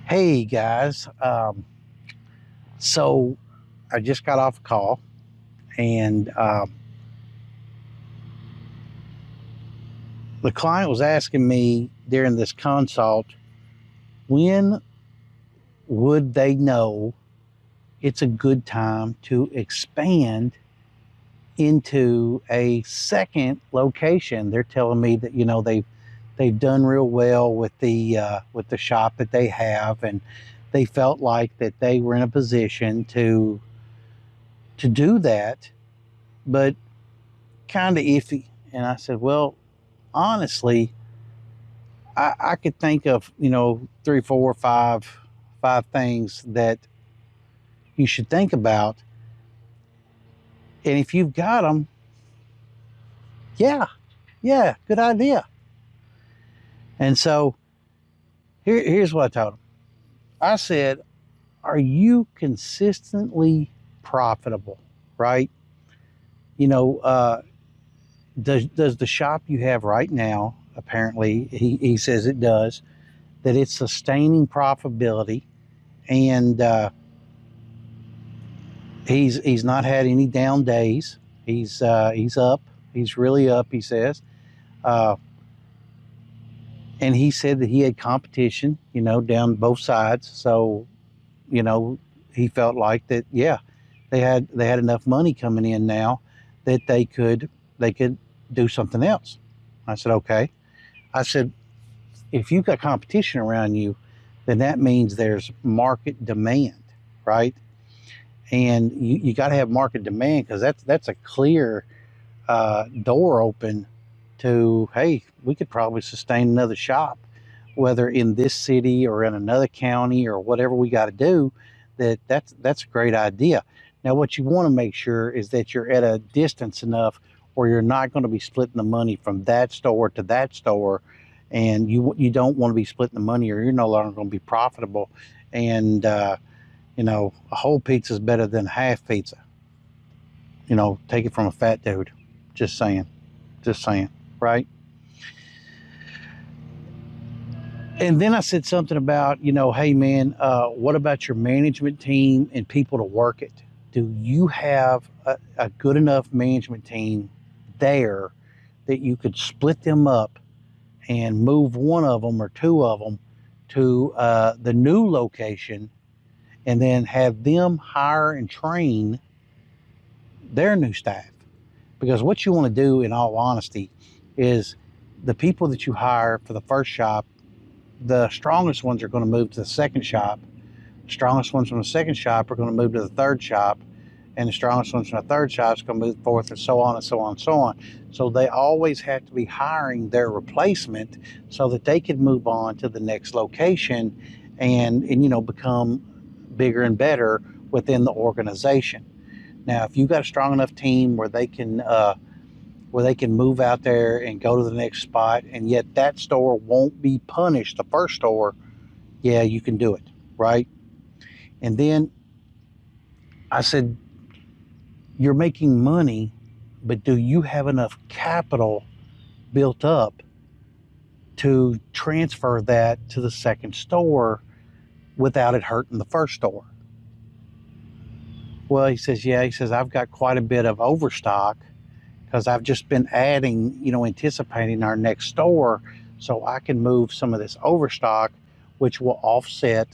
Hey guys, so I just got off a call and the client was asking me during this consult, when would they know it's a good time to expand into a second location? They're telling me that they've done real well with the shop that they have, and they felt like that they were in a position to do that, but kind of iffy. And I said, well, honestly, I could think of, three, four, five things that you should think about. And if you've got them, yeah, good idea. And so here's what I told him. I said, are you consistently profitable, right? You know, does the shop you have right now, apparently he says it does, that it's sustaining profitability, and he's not had any down days. He's up. He's really up, he says. And he said that he had competition, down both sides. So, he felt like that, yeah, they had enough money coming in now that they could do something else. I said, okay. I said, if you've got competition around you, then that means there's market demand, right? And you got to have market demand, because that's a clear door open to, hey, we could probably sustain another shop, whether in this city or in another county or whatever we got to do. That's a great idea. Now, what you want to make sure is that you're at a distance enough where you're not going to be splitting the money from that store to that store, and you don't want to be splitting the money, or you're no longer going to be profitable. And a whole pizza is better than a half pizza. Take it from a fat dude. Just saying, right? And then I said something about, hey man, what about your management team and people to work it? Do you have a good enough management team there that you could split them up and move one of them or two of them to the new location, and then have them hire and train their new staff? Because what you want to do, in all honesty, is the people that you hire for the first shop, the strongest ones are going to move to the second shop. The strongest ones from the second shop are going to move to the third shop. And the strongest ones from the third shop is going to move forth, and so on and so on and so on. So they always have to be hiring their replacement so that they can move on to the next location and become bigger and better within the organization. Now, if you've got a strong enough team where they can move out there and go to the next spot, and yet that store won't be punished, the first store, yeah, you can do it, right? And then I said, you're making money, but do you have enough capital built up to transfer that to the second store without it hurting the first store? Well, he says, yeah. He says, I've got quite a bit of overstock, because I've just been adding, anticipating our next store, so I can move some of this overstock, which will offset,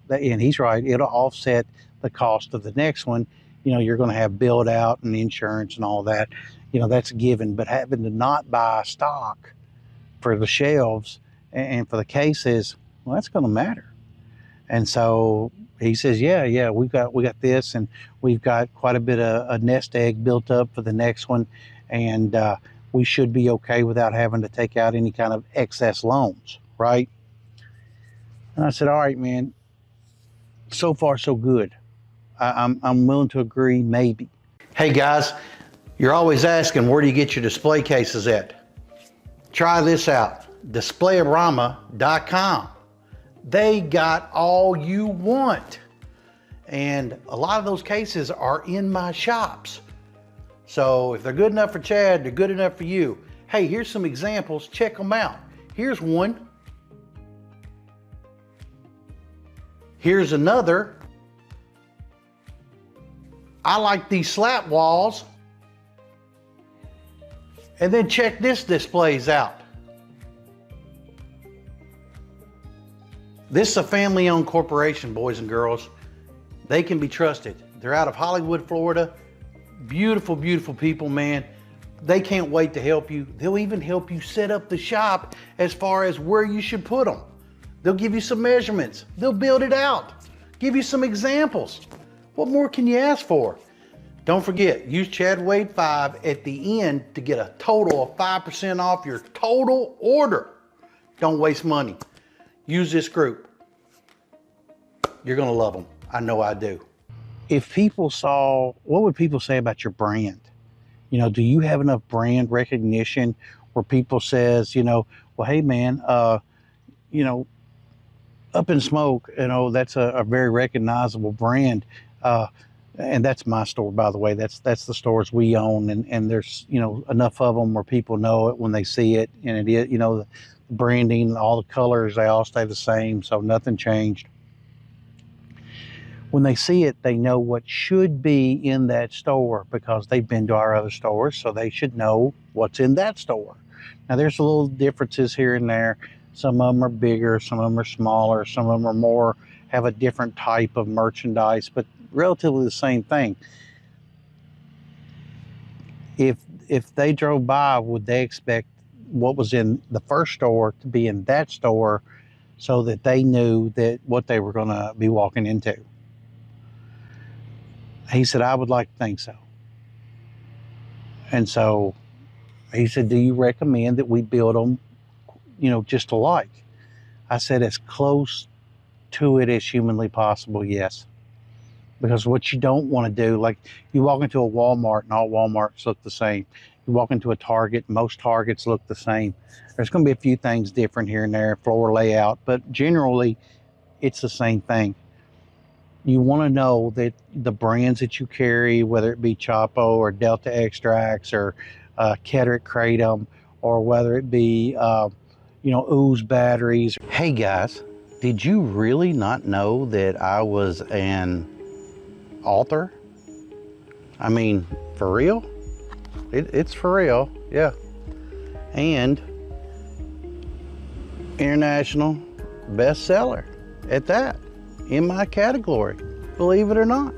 and he's right, it'll offset the cost of the next one. You're going to have build out and insurance and all that, that's a given. But having to not buy stock for the shelves and for the cases, well, that's going to matter. And so he says, yeah, we got this, and we've got quite a bit of a nest egg built up for the next one, and we should be okay without having to take out any kind of excess loans, right? And I said, all right, man, so far so good. I'm willing to agree, maybe. Hey guys, you're always asking, where do you get your display cases at? Try this out, displayorama.com. They got all you want. And a lot of those cases are in my shops. So if they're good enough for Chad, they're good enough for you. Hey, here's some examples, check them out. Here's one. Here's another. I like these slat walls. And then check this displays out. This is a family-owned corporation, boys and girls. They can be trusted. They're out of Hollywood, Florida. Beautiful, beautiful people, man. They can't wait to help you. They'll even help you set up the shop as far as where you should put them. They'll give you some measurements. They'll build it out. Give you some examples. What more can you ask for? Don't forget, use Chad Wade 5 at the end to get a total of 5% off your total order. Don't waste money. Use this group. You're gonna love them. I know I do. If people saw, what would people say about your brand? You know, do you have enough brand recognition where people says, you know, well, hey man, you know, Up in Smoke, you know, that's a very recognizable brand. And that's my store, by the way. That's the stores we own, and there's, you know, enough of them where people know it when they see it, and it is, you know, the branding, all the colors, they all stay the same, so nothing changed. When they see it, they know what should be in that store because they've been to our other stores, so they should know what's in that store. Now, there's a little differences here and there. Some of them are bigger, some of them are smaller, some of them are more, have a different type of merchandise, but relatively the same thing. If they drove by, would they expect what was in the first store to be in that store so that they knew that what they were going to be walking into? He said, I would like to think so. And so he said, do you recommend that we build them, you know, just alike? I said, as close to it as humanly possible, yes. Because what you don't want to do, like you walk into a Walmart and all Walmarts look the same. You walk into a Target, most Targets look the same. There's going to be a few things different here and there, floor layout, but generally it's the same thing. You want to know that the brands that you carry, whether it be Chapo or Delta Extracts or Ketrick Kratom, or whether it be, you know, Ooze batteries. Hey guys, did you really not know that I was an author? I mean, for real? It's for real, yeah. And international bestseller at that, in my category, believe it or not.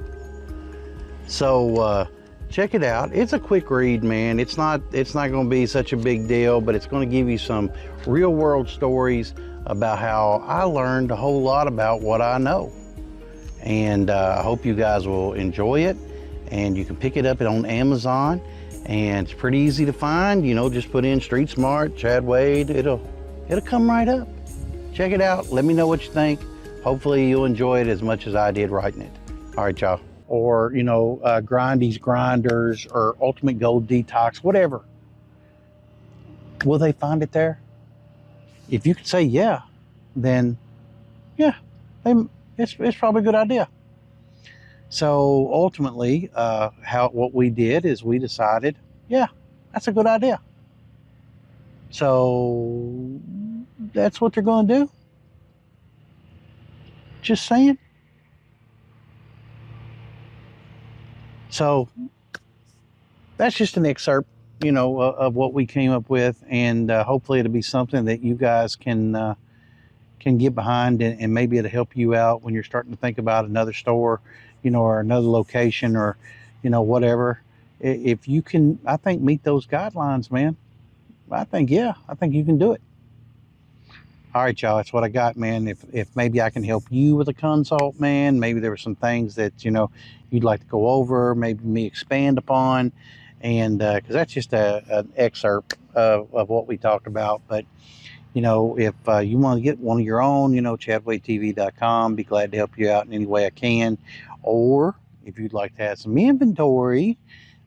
So check it out. It's a quick read, man. It's not going to be such a big deal, but it's going to give you some real world stories about how I learned a whole lot about what I know. And I hope you guys will enjoy it. And you can pick it up on Amazon, and it's pretty easy to find. You know, just put in Street Smart, Chad Wade. It'll come right up. Check it out. Let me know what you think. Hopefully you'll enjoy it as much as I did writing it. All right, y'all. Or, you know, Grindy's Grinders or Ultimate Gold Detox, whatever. Will they find it there? If you could say yeah, then yeah, it's probably a good idea. So ultimately, what we did is we decided, yeah, that's a good idea. So that's what they're going to do. Just saying. So that's just an excerpt, you know, of what we came up with, and hopefully it'll be something that you guys can get behind, and maybe it'll help you out when you're starting to think about another store, you know, or another location, or, you know, whatever. If you can, I think, meet those guidelines, man, I think you can do it. All right, y'all, that's what I got, man. If maybe I can help you with a consult, man, maybe there were some things that, you know, you'd like to go over, maybe me expand upon, and because that's just an excerpt of what we talked about. But, you know, if you want to get one of your own, you know, chadwadetv.com, be glad to help you out in any way I can. Or if you'd like to have some inventory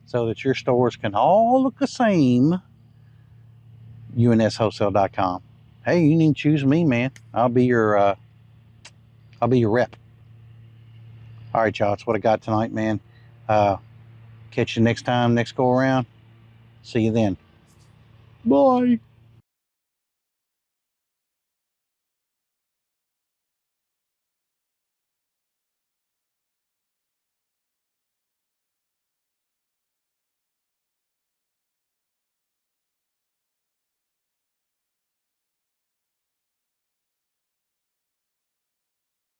so that your stores can all look the same, UNSWholesale.com. Hey, you need to choose me, man. I'll be your rep. All right, y'all, that's what I got tonight, man. Catch you next time, next go around. See you then. Bye.